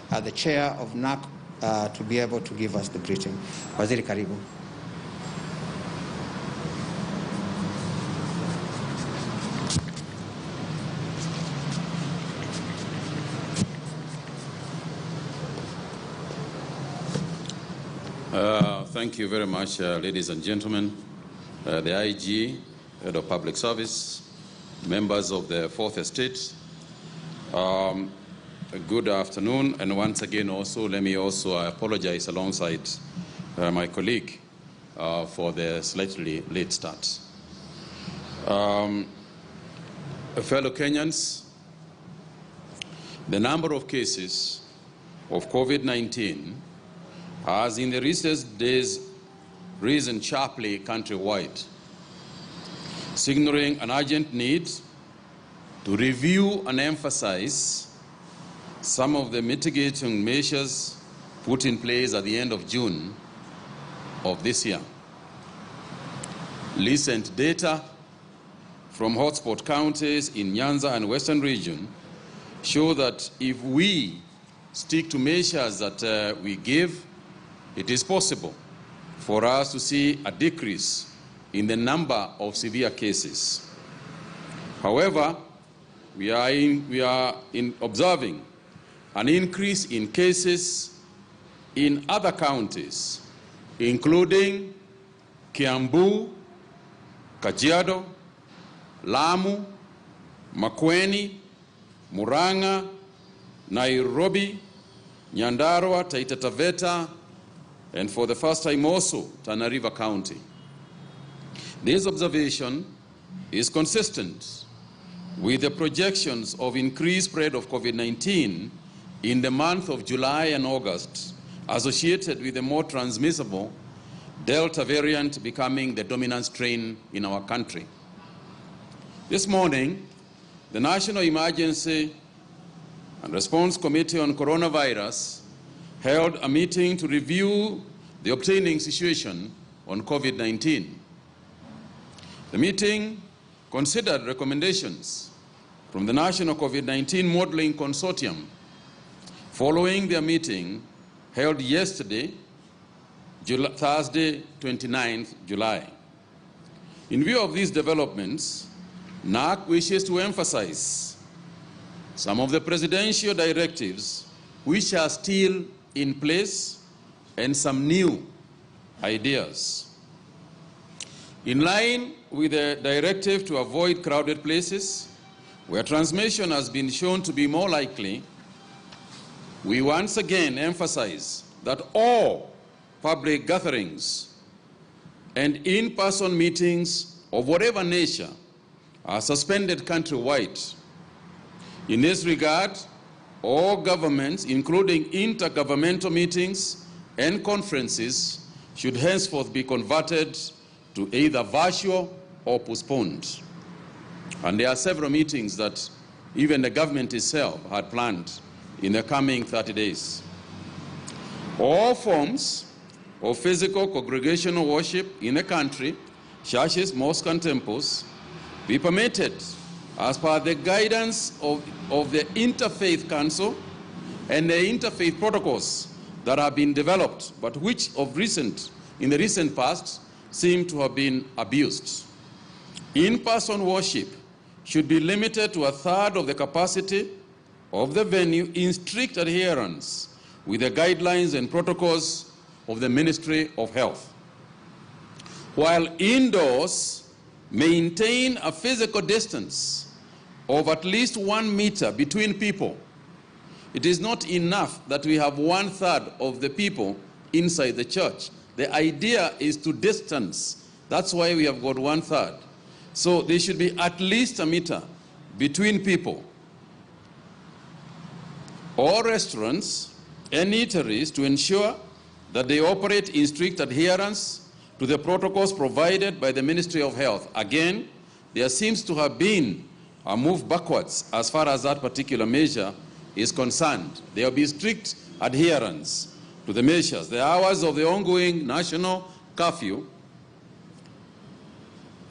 the chair of NAC to be able to give us the briefing. Waziri, karibu. Thank you very much, ladies and gentlemen, the IG, Head of Public Service, members of the Fourth Estate. Good afternoon, and once again also, let me also apologize alongside my colleague for the slightly late start. Fellow Kenyans, the number of cases of COVID-19 has in the recent days risen sharply countrywide, signaling an urgent need to review and emphasize some of the mitigating measures put in place at the end of June of this year. Recent data from hotspot counties in Nyanza and Western region show that if we stick to measures that we give, it is possible for us to see a decrease in the number of severe cases. However, we are observing an increase in cases in other counties, including Kiambu, Kajiado, Lamu, Makueni, Murang'a, Nairobi, Nyandarua, Taita Taveta, and for the first time also, Tana River County. This observation is consistent with the projections of increased spread of COVID-19 in the month of July and August, associated with the more transmissible Delta variant becoming the dominant strain in our country. This morning, the National Emergency and Response Committee on Coronavirus held a meeting to review the obtaining situation on COVID-19. The meeting considered recommendations from the National COVID-19 Modeling Consortium following their meeting held yesterday, Thursday, 29th July. In view of these developments, NAC wishes to emphasize some of the presidential directives which are still in place and some new ideas. In line with the directive to avoid crowded places where transmission has been shown to be more likely, we once again emphasize that all public gatherings and in-person meetings of whatever nature are suspended countrywide. In this regard, all governments, including intergovernmental meetings and conferences, should henceforth be converted to either virtual or postponed. And there are several meetings that even the government itself had planned in the coming 30 days. All forms of physical congregational worship in the country, churches, mosques, and temples, be permitted as per the guidance of the Interfaith Council and the interfaith protocols that have been developed, but which in the recent past seem to have been abused. In-person worship should be limited to 1/3 of the capacity of the venue in strict adherence with the guidelines and protocols of the Ministry of Health. While indoors, maintain a physical distance of at least 1 meter between people. It is not enough that we have 1/3 of the people inside the church. The idea is to distance. That's why we have got 1/3. So there should be at least 1 meter between people. All restaurants and eateries to ensure that they operate in strict adherence to the protocols provided by the Ministry of Health. Again, there seems to have been a move backwards as far as that particular measure is concerned. There will be strict adherence to the measures. The hours of the ongoing national curfew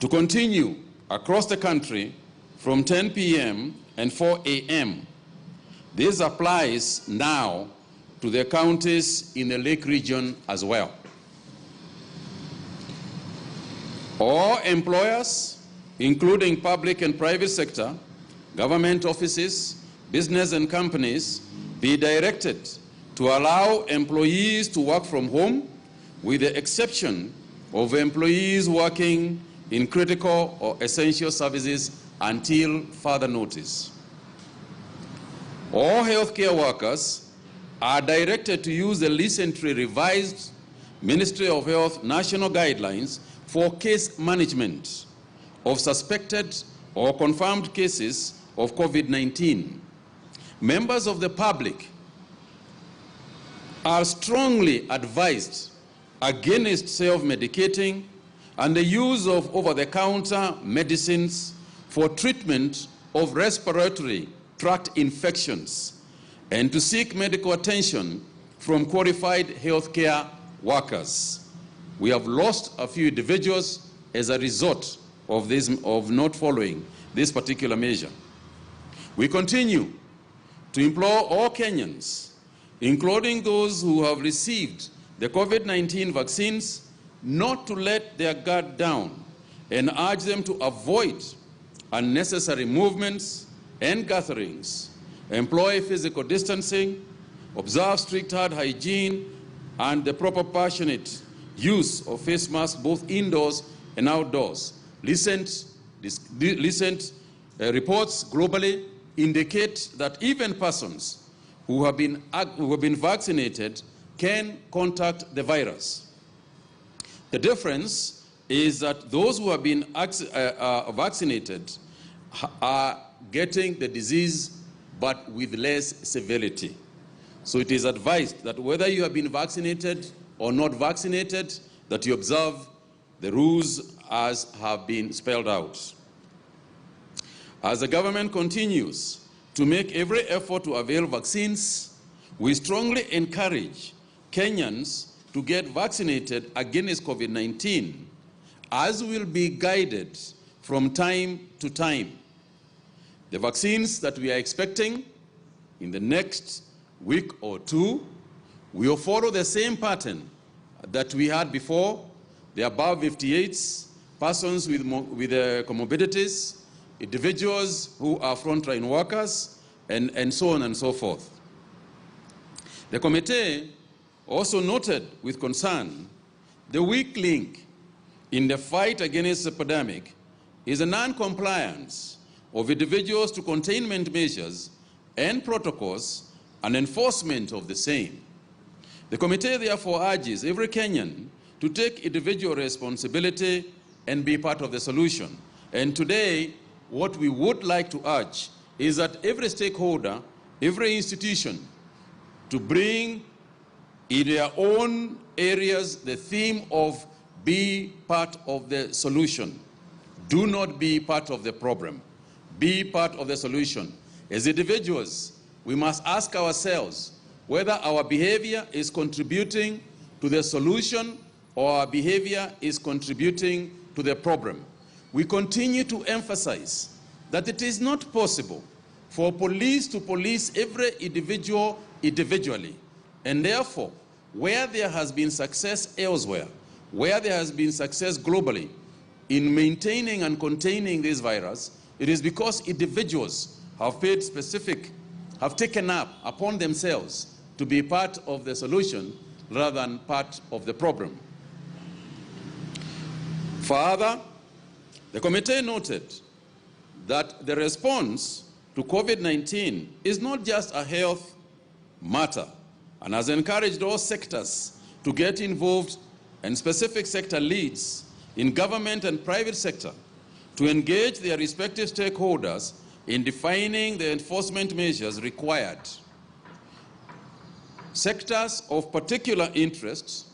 to continue across the country from 10 p.m. and 4 a.m. This applies now to the counties in the Lake region as well. All employers, including public and private sector, government offices, business and companies, be directed to allow employees to work from home, with the exception of employees working in critical or essential services until further notice. All healthcare workers are directed to use the recently revised Ministry of Health national guidelines for case management of suspected or confirmed cases of COVID-19. Members of the public are strongly advised against self-medicating and the use of over-the-counter medicines for treatment of respiratory tract infections, and to seek medical attention from qualified healthcare workers. We have lost a few individuals as a result of not following this particular measure. We continue to implore all Kenyans, including those who have received the COVID-19 vaccines, not to let their guard down, and urge them to avoid unnecessary movements and gatherings, employ physical distancing, observe strict hand hygiene, and the proper passionate use of face masks both indoors and outdoors. Recent reports globally indicate that even persons who have been vaccinated can contact the virus. The difference is that those who have been vaccinated are getting the disease but with less severity. So it is advised that whether you have been vaccinated or not vaccinated, that you observe the rules as have been spelled out. As the government continues to make every effort to avail vaccines, we strongly encourage Kenyans to get vaccinated against COVID-19, as will be guided from time to time. The vaccines that we are expecting in the next week or two will follow the same pattern that we had before: the above 58s, persons with comorbidities, individuals who are frontline workers, and so on and so forth. The committee also noted with concern the weak link in the fight against the pandemic is a non-compliance of individuals to containment measures and protocols and enforcement of the same. The committee therefore urges every Kenyan to take individual responsibility and be part of the solution. And today, what we would like to urge is that every stakeholder, every institution, to bring in their own areas the theme of be part of the solution. Do not be part of the problem. Be part of the solution. As individuals, we must ask ourselves whether our behavior is contributing to the solution or our behavior is contributing to the problem. We continue to emphasize that it is not possible for police to police every individual individually. And therefore, where there has been success elsewhere, where there has been success globally in maintaining and containing this virus, it is because individuals have taken up upon themselves to be part of the solution rather than part of the problem. Further, the committee noted that the response to COVID-19 is not just a health matter, and has encouraged all sectors to get involved, and specific sector leads in government and private sector to engage their respective stakeholders in defining the enforcement measures required. Sectors of particular interest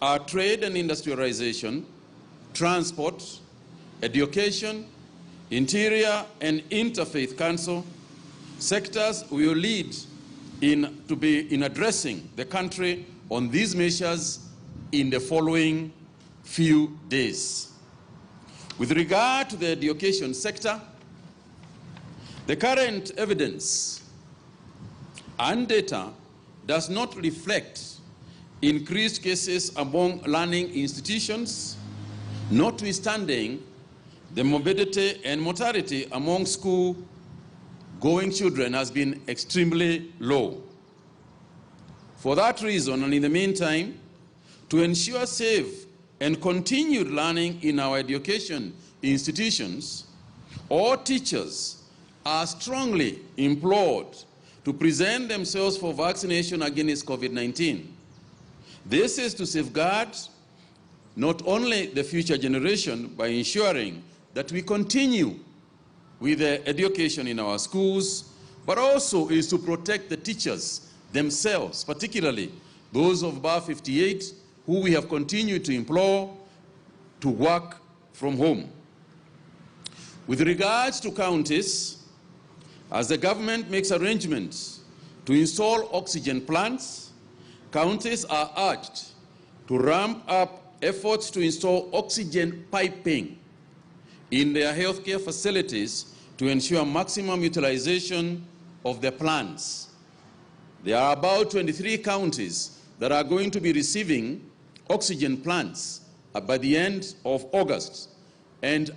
are trade and industrialization, transport, education, interior and interfaith council. Sectors will lead in addressing the country on these measures in the following few days. With regard to the education sector, the current evidence and data does not reflect increased cases among learning institutions, notwithstanding the morbidity and mortality among school-going children has been extremely low. For that reason, and in the meantime, to ensure safe and continued learning in our education institutions, all teachers are strongly implored to present themselves for vaccination against COVID-19. This is to safeguard not only the future generation by ensuring that we continue with the education in our schools, but also is to protect the teachers themselves, particularly those of above 58 who we have continued to implore to work from home. With regards to counties, as the government makes arrangements to install oxygen plants, counties are urged to ramp up efforts to install oxygen piping in their healthcare facilities to ensure maximum utilization of the plants. There are about 23 counties that are going to be receiving oxygen plants by the end of August. And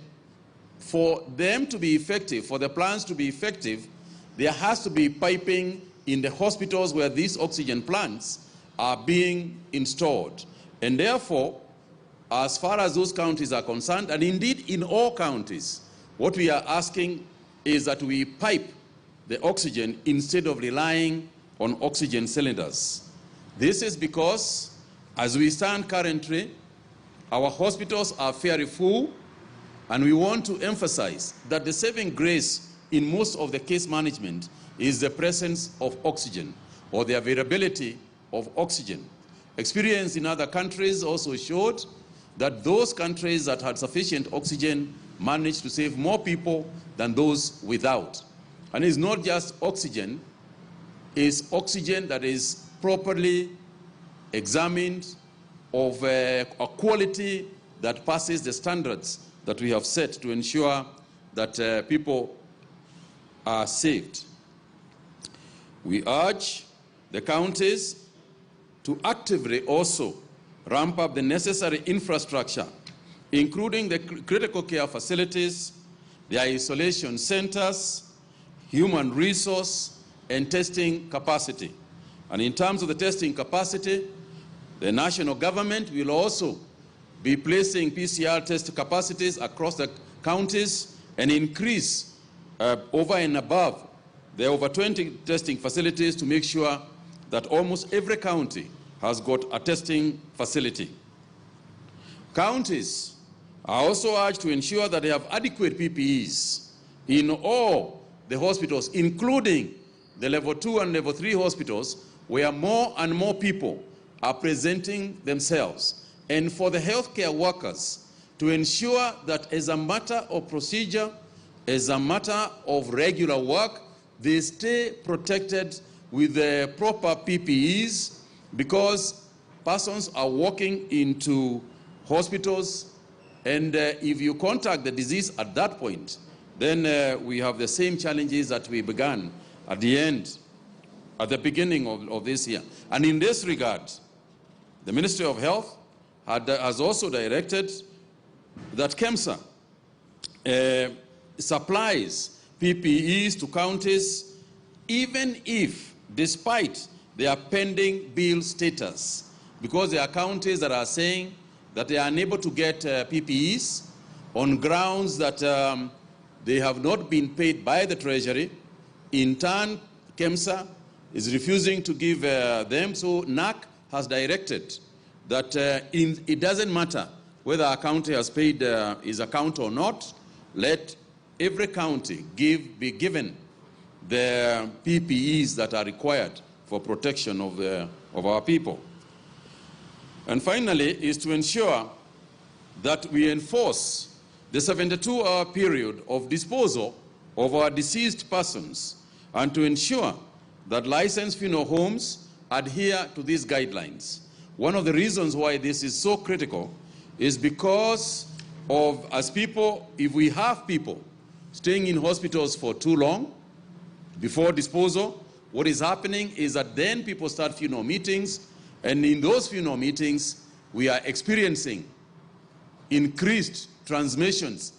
for them to be effective, for the plants to be effective, there has to be piping in the hospitals where these oxygen plants are being installed. And therefore, as far as those counties are concerned, and indeed in all counties, what we are asking is that we pipe the oxygen instead of relying on oxygen cylinders. This is because, as we stand currently, our hospitals are fairly full, and we want to emphasize that the saving grace in most of the case management is the presence of oxygen or the availability of oxygen. Experience in other countries also showed that those countries that had sufficient oxygen managed to save more people than those without. And it's not just oxygen, it's oxygen that is properly examined, of a quality that passes the standards that we have set to ensure that people are saved. We urge the counties to actively also ramp up the necessary infrastructure, including the critical care facilities, the isolation centers, human resource, and testing capacity. And in terms of the testing capacity, the national government will also be placing PCR test capacities across the counties and increase over and above the over 20 testing facilities to make sure that almost every county has got a testing facility. Counties are also urged to ensure that they have adequate PPEs in all the hospitals, including the level 2 and level 3 hospitals, where more and more people are presenting themselves. And for the healthcare workers to ensure that as a matter of procedure, as a matter of regular work, they stay protected with the proper PPEs, because persons are walking into hospitals, and if you contact the disease at that point, then we have the same challenges that we began at the beginning of this year. And in this regard, the Ministry of Health has also directed that KEMSA supplies PPEs to counties, even if, despite their pending bill status, because there are counties that are saying that they are unable to get PPEs on grounds that they have not been paid by the Treasury. In turn, KEMSA is refusing to give them, so NAC has directed that it doesn't matter whether a county has paid his account or not, let every county be given the PPEs that are required for protection of our people. And finally, is to ensure that we enforce the 72-hour period of disposal of our deceased persons, and to ensure that licensed funeral homes adhere to these guidelines. One of the reasons why this is so critical is because of, as people, if we have people staying in hospitals for too long before disposal, what is happening is that then people start funeral meetings, and in those funeral meetings, we are experiencing increased transmissions.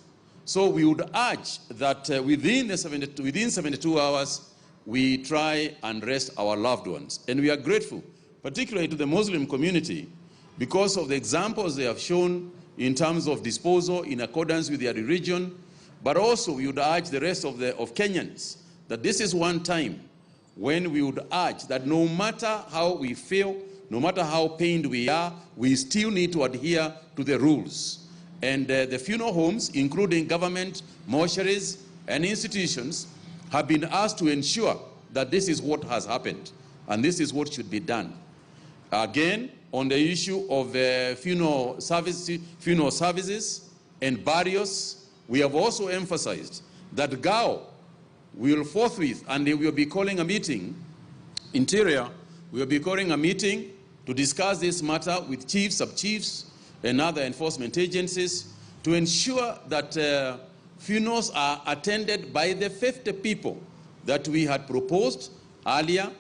So we would urge that within 72 hours, we try and rest our loved ones. And we are grateful, particularly to the Muslim community, because of the examples they have shown in terms of disposal in accordance with their religion. But also we would urge the rest of Kenyans that this is one time when we would urge that no matter how we feel, no matter how pained we are, we still need to adhere to the rules. And the funeral homes, including government, mortuaries, and institutions, have been asked to ensure that this is what has happened, and this is what should be done. Again, on the issue of funeral services and burials, we have also emphasized that GAO will forthwith, and they will be calling a meeting, Interior will be calling a meeting to discuss this matter with chiefs, sub-chiefs, and other enforcement agencies to ensure that funerals are attended by the 50 people that we had proposed earlier,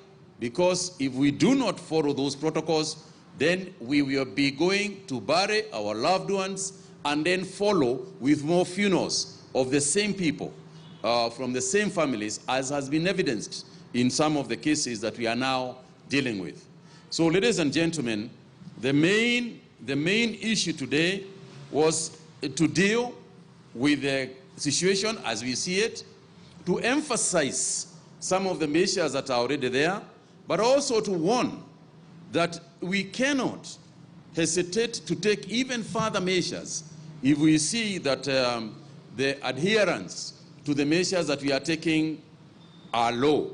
because if we do not follow those protocols, then we will be going to bury our loved ones and then follow with more funerals of the same people from the same families, as has been evidenced in some of the cases that we are now dealing with. So, ladies and gentlemen, the main issue today was to deal with the situation as we see it, to emphasize some of the measures that are already there, but also to warn that we cannot hesitate to take even further measures if we see that the adherence to the measures that we are taking are low.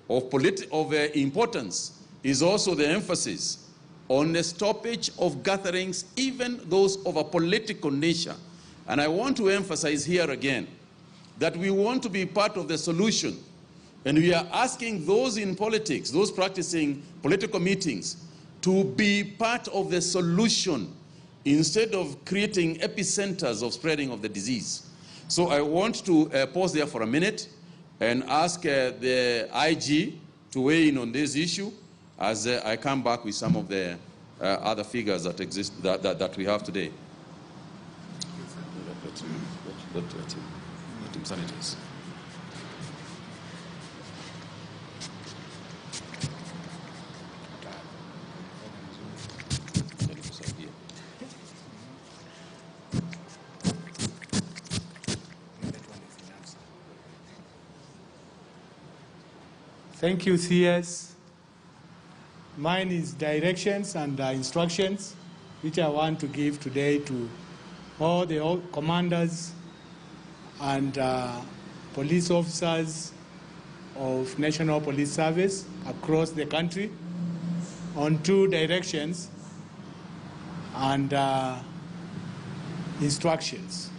Of importance is also the emphasis on the stoppage of gatherings, even those of a political nature. And I want to emphasize here again that we want to be part of the solution. And we are asking those in politics, those practicing political meetings, to be part of the solution instead of creating epicenters of spreading of the disease. So I want to pause there for a minute and ask the IG to weigh in on this issue as I come back with some of the other figures that exist, that we have today. Let him sanitize. Thank you, CS. Mine is directions and instructions, which I want to give today to all the commanders and police officers of National Police Service across the country on 2 directions and instructions.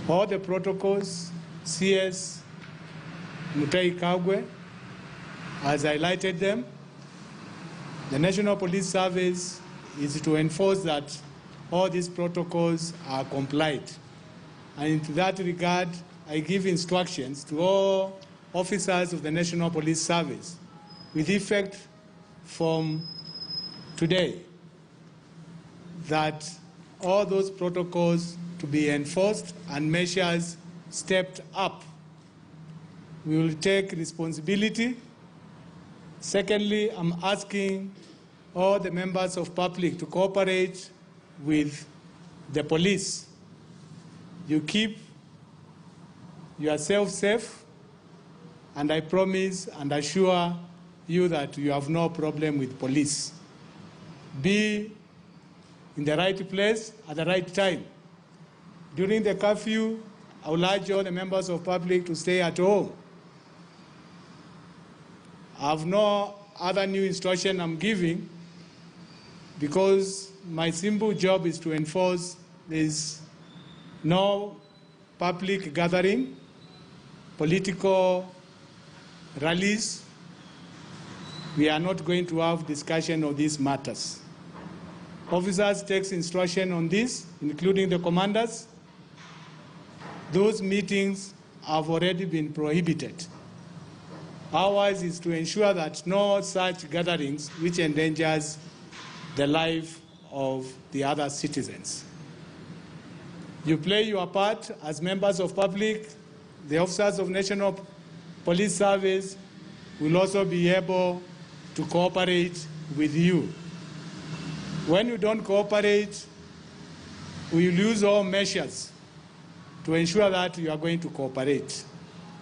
All the protocols, CS Mutahi Kagwe has highlighted them. The National Police Service is to enforce that all these protocols are complied. And in that regard, I give instructions to all officers of the National Police Service with effect from today that all those protocols to be enforced and measures stepped up. We will take responsibility. Secondly, I'm asking all the members of public to cooperate with the police. You keep yourself safe, and I promise and assure you that you have no problem with police. Be in the right place at the right time. During the curfew, I would urge all the members of public to stay at home. I have no other new instruction I'm giving because my simple job is to enforce there's no public gathering, political rallies. We are not going to have discussion of these matters. Officers take instruction on this, including the commanders. Those meetings have already been prohibited. Ours is to ensure that no such gatherings which endangers the life of the other citizens. You play your part as members of public. The officers of National Police Service will also be able to cooperate with you. When you don't cooperate, we will use all measures to ensure that you are going to cooperate.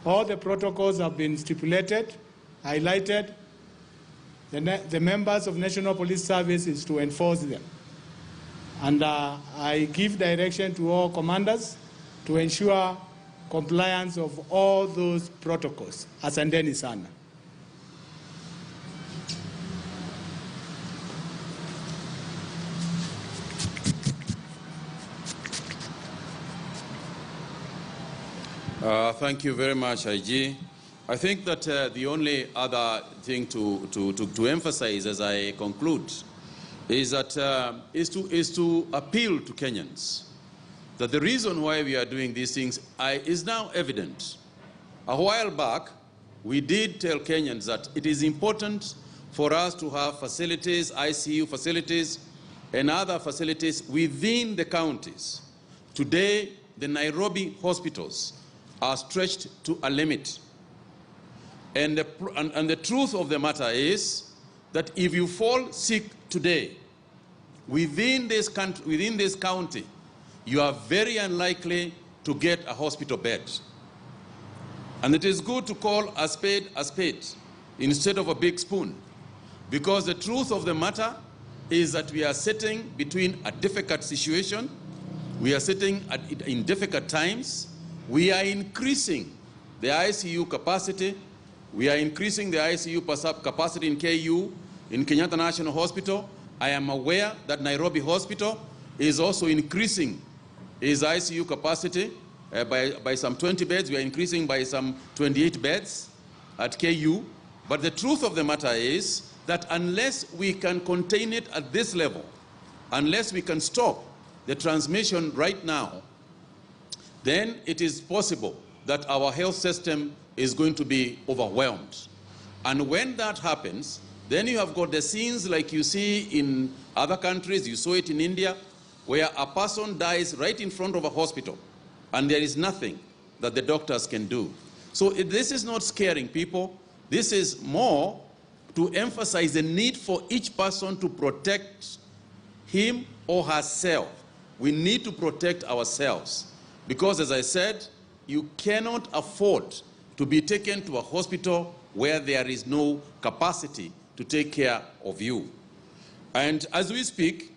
All the protocols have been stipulated, highlighted. The members of National Police Service is to enforce them. And I give direction to all commanders to ensure compliance of all those protocols. Asanteni sana. Thank you very much, IG. I think that the only other thing to emphasize as I conclude is that is to appeal to Kenyans that the reason why we are doing these things is now evident. A while back, we did tell Kenyans that it is important for us to have facilities, ICU facilities, and other facilities within the counties. Today, the Nairobi hospitals are stretched to a limit. And the truth of the matter is that if you fall sick today, within this county, you are very unlikely to get a hospital bed. And it is good to call a spade instead of a big spoon, because the truth of the matter is that we are sitting between a difficult situation, we are sitting in difficult times, we are increasing the ICU capacity, we are increasing the ICU capacity in KU, in Kenyatta National Hospital. I am aware that Nairobi Hospital is also increasing its ICU capacity by some 20 beds. We are increasing by some 28 beds at KU. But the truth of the matter is that unless we can contain it at this level, unless we can stop the transmission right now, then it is possible that our health system is going to be overwhelmed. And when that happens, then you have got the scenes like you see in other countries. You saw it in India, where a person dies right in front of a hospital, and there is nothing that the doctors can do. So this is not scaring people. This is more to emphasize the need for each person to protect him or herself. We need to protect ourselves. Because, as I said, you cannot afford to be taken to a hospital where there is no capacity to take care of you. And as we speak,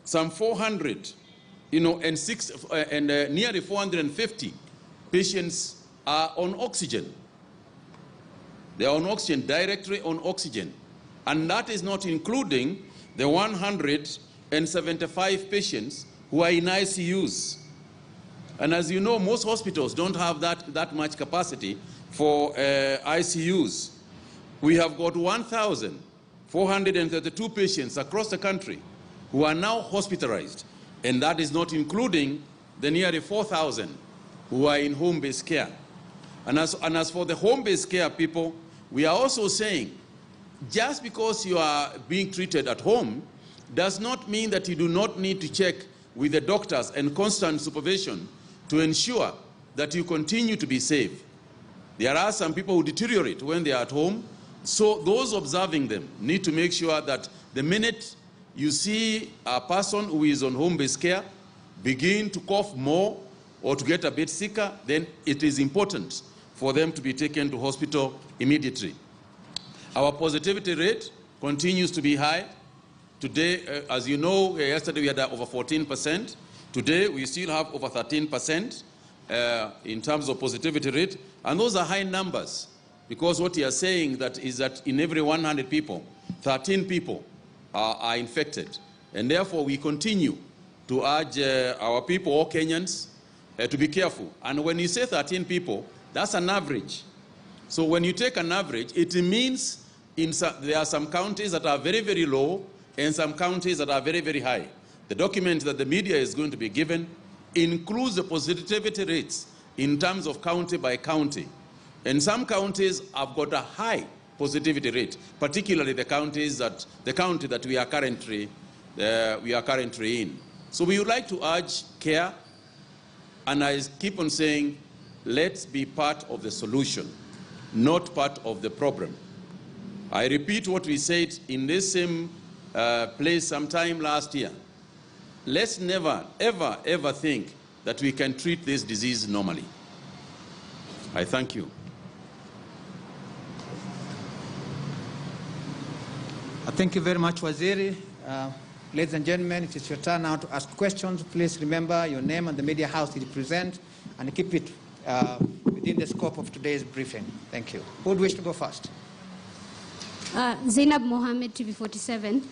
some 400, and nearly 450 patients are on oxygen. They are on oxygen, directly on oxygen. And that is not including the 175 patients who are in ICUs. And as you know, most hospitals don't have that much capacity for ICUs. We have got 1,432 patients across the country who are now hospitalized, and that is not including the nearly 4,000 who are in home-based care. And as for the home-based care people, we are also saying, just because you are being treated at home does not mean that you do not need to check with the doctors and constant supervision to ensure that you continue to be safe. There are some people who deteriorate when they are at home, so those observing them need to make sure that the minute you see a person who is on home-based care begin to cough more or to get a bit sicker, then it is important for them to be taken to hospital immediately. Our positivity rate continues to be high. Today, as you know, yesterday we had over 14%. Today, we still have over 13% in terms of positivity rate. And those are high numbers, because what you are saying is that in every 100 people, 13 people are infected. And therefore, we continue to urge our people, all Kenyans, to be careful. And when you say 13 people, that's an average. So when you take an average, it means there are some counties that are very, very low and some counties that are very, very high. The document that the media is going to be given includes the positivity rates in terms of county by county. And some counties have got a high positivity rate, particularly the county that we are currently in. So we would like to urge care, and I keep on saying, let's be part of the solution, not part of the problem. I repeat what we said in this same place sometime last year. Let's never, ever, ever think that we can treat this disease normally. I thank you. Thank you very much, Waziri. Ladies and gentlemen, it is your turn now to ask questions. Please remember your name and the media house you represent, and keep it within the scope of today's briefing. Thank you. Who would wish to go first? Zainab Mohammed, TV47.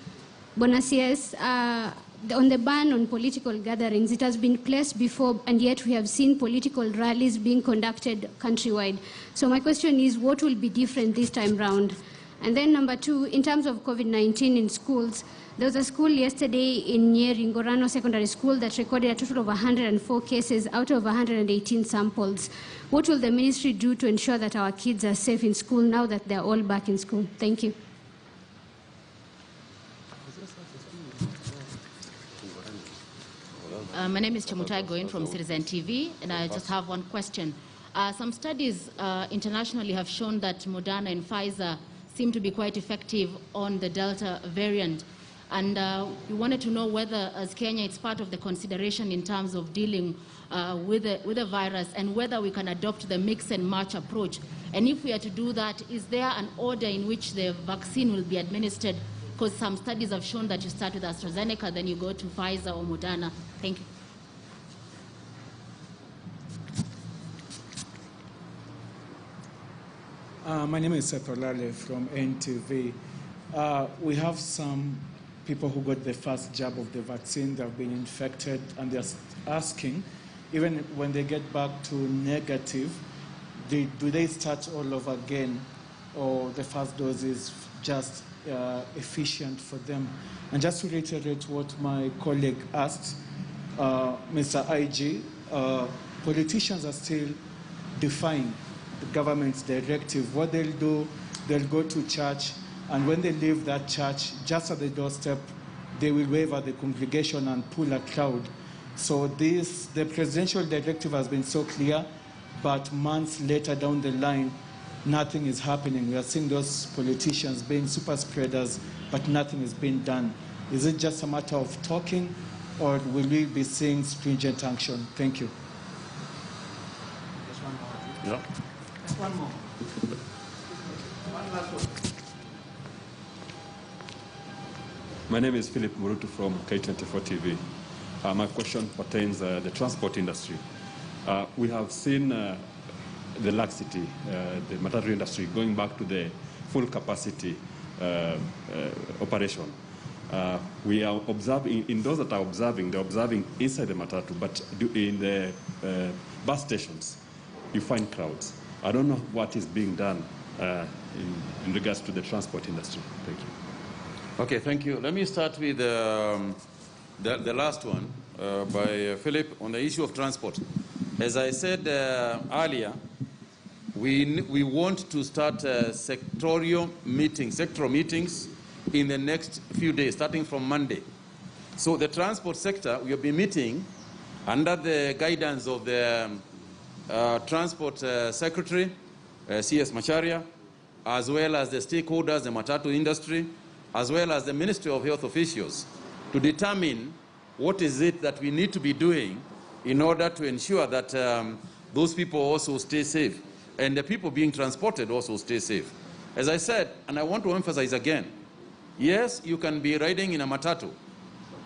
Bona CS, on the ban on political gatherings, it has been placed before, and yet we have seen political rallies being conducted countrywide. So my question is, what will be different this time round? And then number two, in terms of COVID-19 in schools, there was a school yesterday near Ngorano Secondary School that recorded a total of 104 cases out of 118 samples. What will the ministry do to ensure that our kids are safe in school now that they're all back in school? Thank you. My name is Mutahi Kagwe from Citizen TV, and I just have one question. Some studies internationally have shown that Moderna and Pfizer seem to be quite effective on the Delta variant. And we wanted to know whether, as Kenya, it's part of the consideration in terms of dealing with the virus, and whether we can adopt the mix and match approach. And if we are to do that, is there an order in which the vaccine will be administered? Because some studies have shown that you start with AstraZeneca, then you go to Pfizer or Moderna. Thank you. My name is Seth Olale from NTV. We have some people who got the first jab of the vaccine. They have been infected, and they're asking, even when they get back to negative, do they start all over again, or the first dose is just efficient for them? And just to reiterate what my colleague asked, Mr. IG, politicians are still defying the government's directive. What they'll do, they'll go to church, and when they leave that church, just at the doorstep, they will wave at the congregation and pull a crowd. So the presidential directive has been so clear, but months later down the line, nothing is happening. We are seeing those politicians being super spreaders, but nothing is being done. Is it just a matter of talking, or will we be seeing stringent action? Thank you. Just one more. Yeah. Just one more. One last one. My name is Philip Murutu from K24 TV. My question pertains to the transport industry. We have seen the laxity, the matatu industry going back to the full capacity operation. We are observing, in those that are observing, they're observing inside the matatu, but in the bus stations, you find crowds. I don't know what is being done in regards to the transport industry. Thank you. Okay, thank you. Let me start with the last one by Philip on the issue of transport. As I said earlier, we want to start sectoral meetings in the next few days, starting from Monday. So the transport sector, we have been meeting under the guidance of the Transport Secretary, CS Macharia, as well as the stakeholders, the matatu industry, as well as the Ministry of Health officials, to determine what is it that we need to be doing in order to ensure that those people also stay safe, and the people being transported also stay safe. As I said, and I want to emphasize again, yes, you can be riding in a matatu,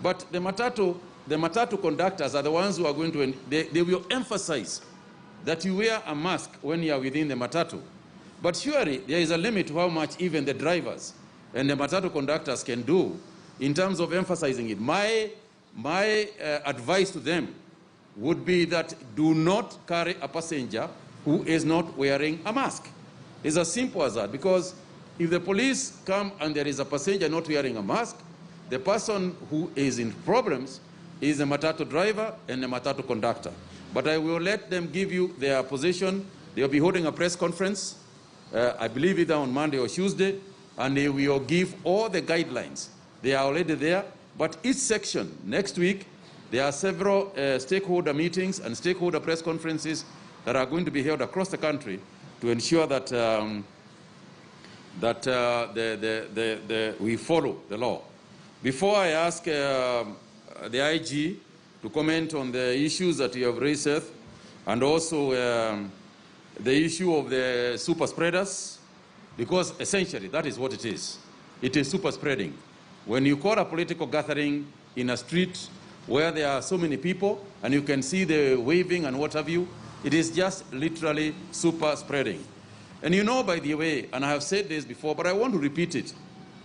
but the matatu conductors are the ones who are going to, they will emphasize that you wear a mask when you are within the matatu. But surely there is a limit to how much even the drivers and the matatu conductors can do in terms of emphasizing it. My advice to them would be that do not carry a passenger who is not wearing a mask. It's as simple as that, because if the police come and there is a passenger not wearing a mask, the person who is in problems is the matatu driver and the matatu conductor. But I will let them give you their position they'll be holding a press conference, I believe either on Monday or Tuesday, and they will give all the guidelines. They are already there, but each section, next week, there are several stakeholder meetings and stakeholder press conferences that are going to be held across the country to ensure that, we follow the law. Before I ask the IG to comment on the issues that you have raised, Seth, and also the issue of the super spreaders, because essentially that is what it is. It is super spreading. When you call a political gathering in a street where there are so many people and you can see the waving and what have you, it is just literally super spreading. And you know, by the way, and I have said this before, but I want to repeat it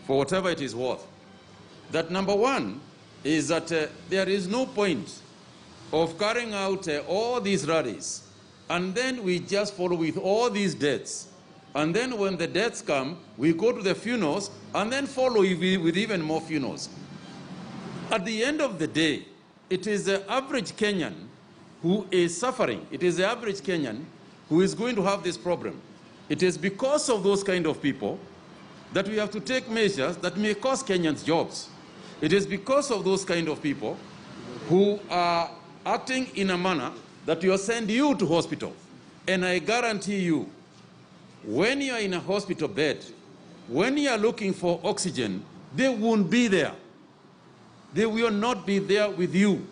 for whatever it is worth, that number one is that there is no point of carrying out all these rallies and then we just follow with all these deaths. And then when the deaths come, we go to the funerals and then follow with even more funerals. At the end of the day, it is the average Kenyan who is suffering. It is the average Kenyan who is going to have this problem. It is because of those kind of people that we have to take measures that may cost Kenyans jobs. It is because of those kind of people who are acting in a manner that will send you to hospital. And I guarantee you, when you are in a hospital bed, when you are looking for oxygen, they won't be there. They will not be there with you.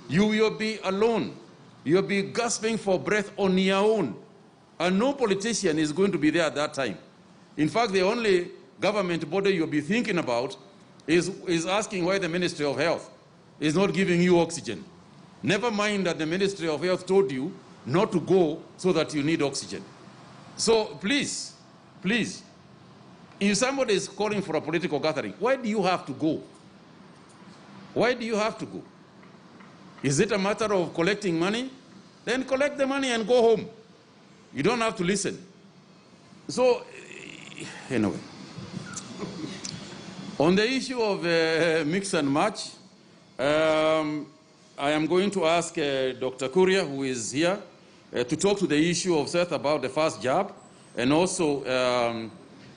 You will be alone. You will be gasping for breath on your own. And no politician is going to be there at that time. In fact, the only government body you'll be thinking about is asking why the Ministry of Health is not giving you oxygen. Never mind that the Ministry of Health told you not to go so that you need oxygen. So please, please, if somebody is calling for a political gathering, why do you have to go? Why do you have to go? Is it a matter of collecting money? Then collect the money and go home. You don't have to listen. So, anyway. On the issue of mix and match, I am going to ask Dr. Kuria, who is here, to talk to the issue of Seth about the first jab, and also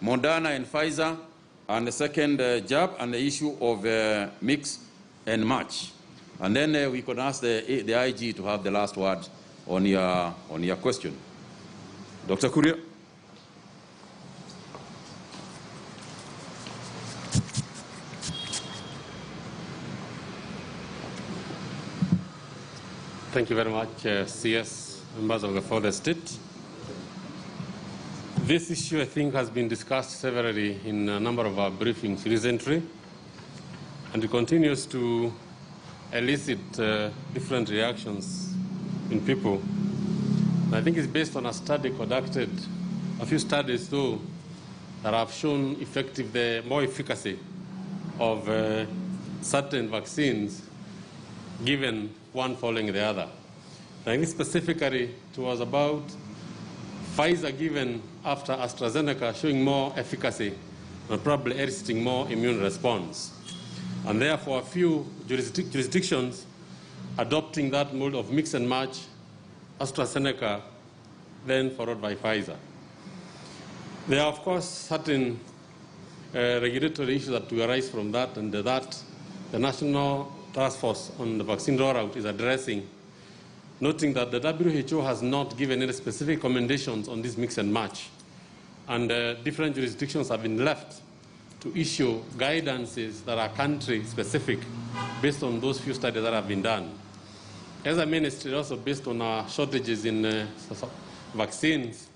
Moderna and Pfizer, and the second jab, and the issue of mix and match. And then we could ask the IG to have the last word on your question. Dr. Kuria. Thank you very much, CS, members of the Fourth State. This issue, I think, has been discussed severally in a number of our briefings recently, and it continues to elicit different reactions in people. And I think it's based on a study conducted, a few studies though, that have shown more efficacy of certain vaccines given one following the other. I think specifically it was about Pfizer given after AstraZeneca showing more efficacy and probably eliciting more immune response. And therefore a few jurisdictions adopting that mode of mix and match, AstraZeneca, then followed by Pfizer. There are, of course, certain regulatory issues that will arise from that, and that the National Task Force on the vaccine rollout is addressing, noting that the WHO has not given any specific recommendations on this mix and match, and different jurisdictions have been left to issue guidances that are country-specific based on those few studies that have been done. As a ministry, also based on our shortages in vaccines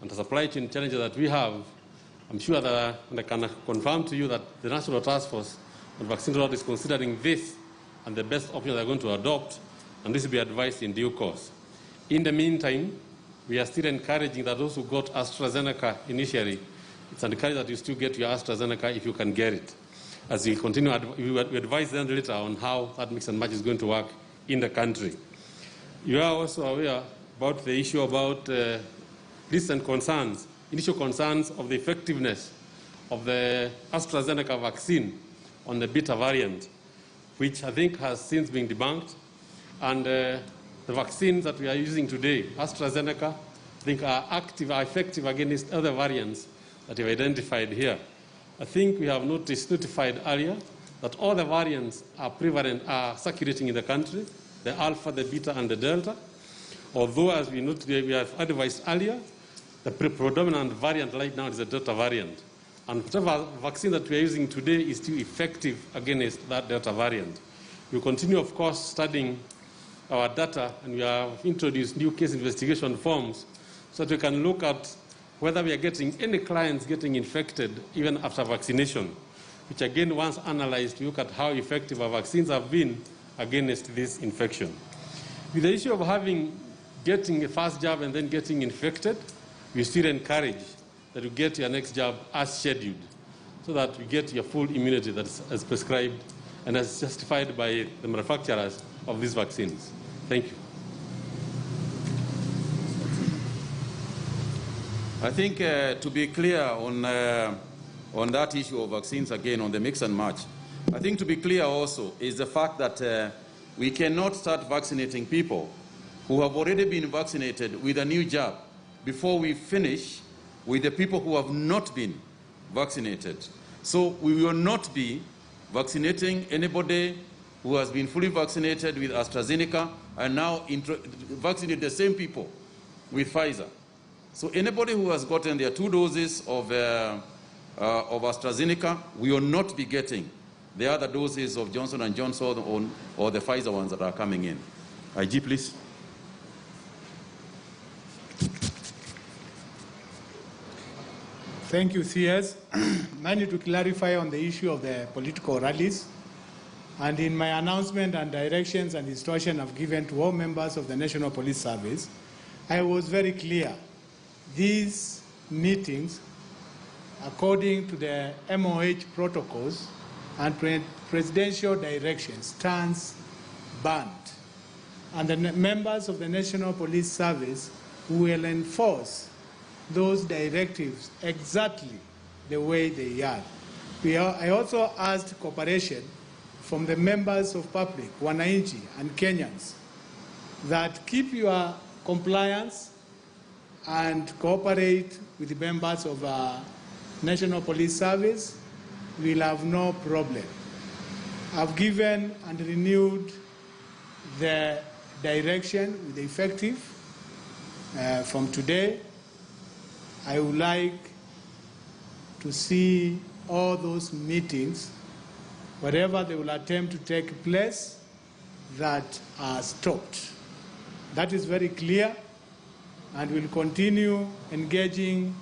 and the supply chain challenges that we have, I'm sure that I can confirm to you that the National Task Force on Vaccine Rollout is considering this and the best option they're going to adopt, and this will be advised in due course. In the meantime, we are still encouraging that those who got AstraZeneca initially, it's encouraged that you still get your AstraZeneca if you can get it. As we continue, we advise them later on how that mix and match is going to work in the country. You are also aware about the issue about recent concerns, initial concerns of the effectiveness of the AstraZeneca vaccine on the Beta variant, which I think has since been debunked. And the vaccines that we are using today, AstraZeneca, I think are active, are effective against other variants that we've identified here. I think we have notified earlier that all the variants are prevalent, are circulating in the country, the alpha, the beta, and the delta. Although, as we have advised earlier, the predominant variant right now is the delta variant. And whatever vaccine that we are using today is still effective against that delta variant. We continue, of course, studying our data, and we have introduced new case investigation forms so that we can look at whether we are getting any clients getting infected even after vaccination, which again, once analyzed, we look at how effective our vaccines have been against this infection. With the issue of getting a first jab and then getting infected, we still encourage that you get your next jab as scheduled so that you get your full immunity that's as prescribed and as justified by the manufacturers of these vaccines. Thank you. I think to be clear on that issue of vaccines, again, on the mix and match, I think to be clear also is the fact that we cannot start vaccinating people who have already been vaccinated with a new jab before we finish with the people who have not been vaccinated. So we will not be vaccinating anybody who has been fully vaccinated with AstraZeneca and now vaccinate the same people with Pfizer. So anybody who has gotten their 2 doses of AstraZeneca, we will not be getting the other doses of Johnson & Johnson or the Pfizer ones that are coming in. IG, please. Thank you, CS. I need to clarify on the issue of the political rallies. And in my announcement and directions and instruction I've given to all members of the National Police Service, I was very clear. These meetings, according to the MOH protocols and presidential directions, stands banned. And the members of the National Police Service will enforce those directives exactly the way they are. I also asked cooperation from the members of public, Wananchi and Kenyans, that keep your compliance and cooperate with the members of National Police Service. We'll have no problem. I've given and renewed the direction with the effective from today. I would like to see all those meetings, wherever they will attempt to take place, that are stopped. That is very clear, and we'll continue engaging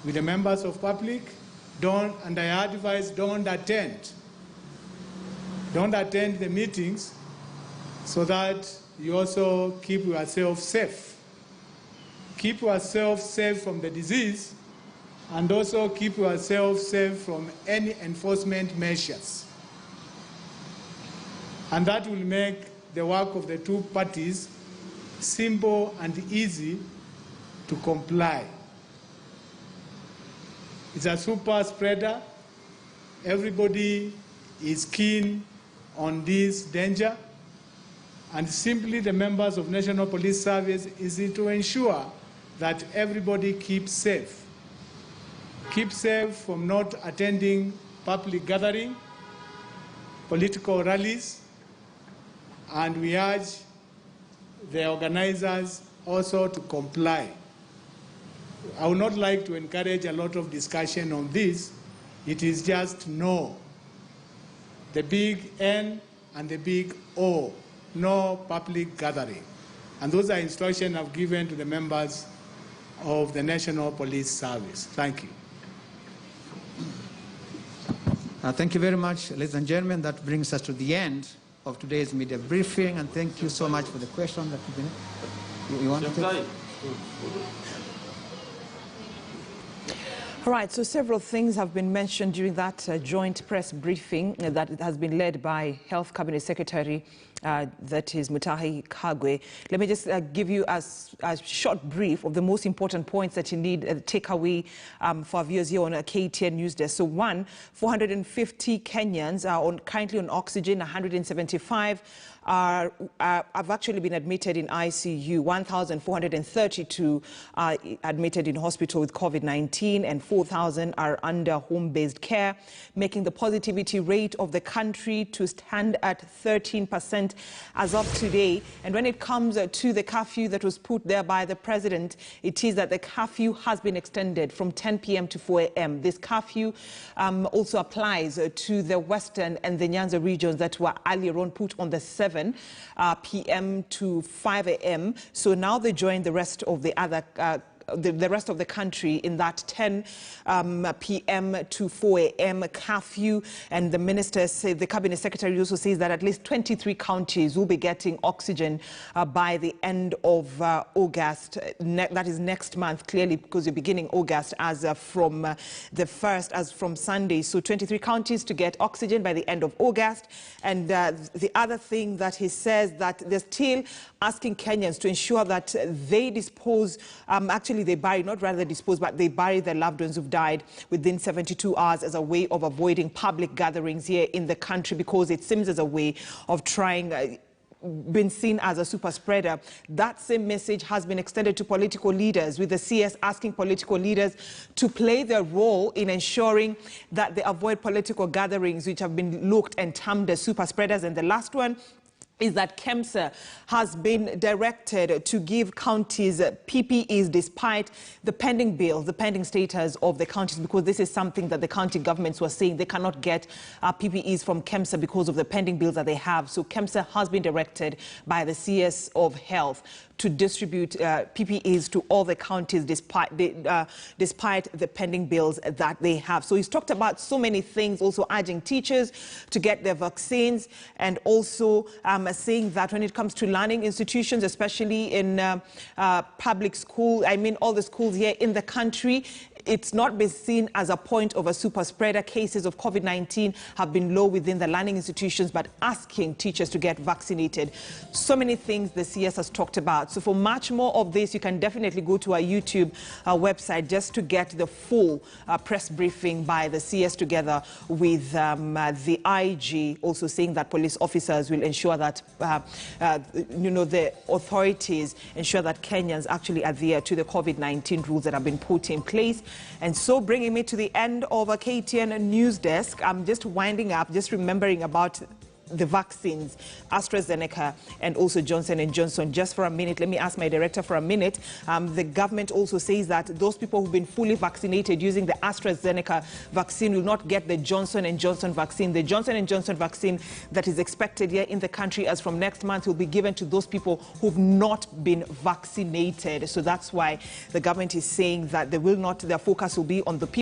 with the members of public. And I advise, don't attend the meetings so that you also keep yourself safe. Keep yourself safe from the disease, and also keep yourself safe from any enforcement measures. And that will make the work of the two parties simple and easy to comply. It's a super spreader. Everybody is keen on this danger. And simply the members of National Police Service is to ensure that everybody keeps safe. Keep safe from not attending public gathering, political rallies, and we urge the organizers also to comply. I would not like to encourage a lot of discussion on this. It is just no. The big N and the big O, no public gathering. And those are instructions I've given to the members of the National Police Service. Thank you. Thank you very much, ladies and gentlemen. That brings us to the end of today's media briefing, and thank you so much for the question that you've been. You want to take? All right, so several things have been mentioned during that joint press briefing that has been led by Health Cabinet Secretary that is Mutahi Kagwe. Let me just give you a short brief of the most important points that you need to take away for our viewers here on a KTN News Desk. So one, 450 Kenyans are currently on oxygen, 175 have actually been admitted in ICU, 1,432 are admitted in hospital with COVID-19, and 4,000 are under home-based care, making the positivity rate of the country to stand at 13% as of today. And when it comes to the curfew that was put there by the president, it is that the curfew has been extended from 10 p.m. to 4 a.m. This curfew also applies to the Western and the Nyanza regions that were earlier on put on the 7 p.m. to 5 a.m. So now they join the rest of the other the rest of the country in that 10 p.m. to 4 a.m. curfew. And the minister said, the cabinet secretary also says that at least 23 counties will be getting oxygen by the end of August. That is next month, clearly, because you're beginning August as from the 1st, as from Sunday. So 23 counties to get oxygen by the end of August. And the other thing that he says that they're still asking Kenyans to ensure that they dispose, actually they bury, not rather dispose, but they bury their loved ones who've died within 72 hours as a way of avoiding public gatherings here in the country, because it seems as a way of trying been seen as a super spreader. That same message has been extended to political leaders, with the CS asking political leaders to play their role in ensuring that they avoid political gatherings which have been looked and termed as super spreaders. And the last one is that KEMSA has been directed to give counties PPEs despite the pending bills, the pending status of the counties, because this is something that the county governments were saying they cannot get PPEs from KEMSA because of the pending bills that they have. So KEMSA has been directed by the CS of Health to distribute PPEs to all the counties despite the pending bills that they have. So he's talked about so many things, also urging teachers to get their vaccines, and also saying that when it comes to learning institutions, especially in public school, I mean all the schools here in the country, it's not been seen as a point of a super spreader. Cases of COVID-19 have been low within the learning institutions, but asking teachers to get vaccinated. So many things the CS has talked about. So for much more of this, you can definitely go to our YouTube website just to get the full press briefing by the CS together with the IG, also saying that police officers will ensure that the authorities ensure that Kenyans actually adhere to the COVID-19 rules that have been put in place. And so bringing me to the end of a KTN News Desk, I'm just winding up, just remembering about the vaccines, AstraZeneca and also Johnson & Johnson. Just for a minute, let me ask my director for a minute. The government also says that those people who've been fully vaccinated using the AstraZeneca vaccine will not get the Johnson & Johnson vaccine. The Johnson & Johnson vaccine that is expected here in the country as from next month will be given to those people who've not been vaccinated. So that's why the government is saying that they will not, their focus will be on the people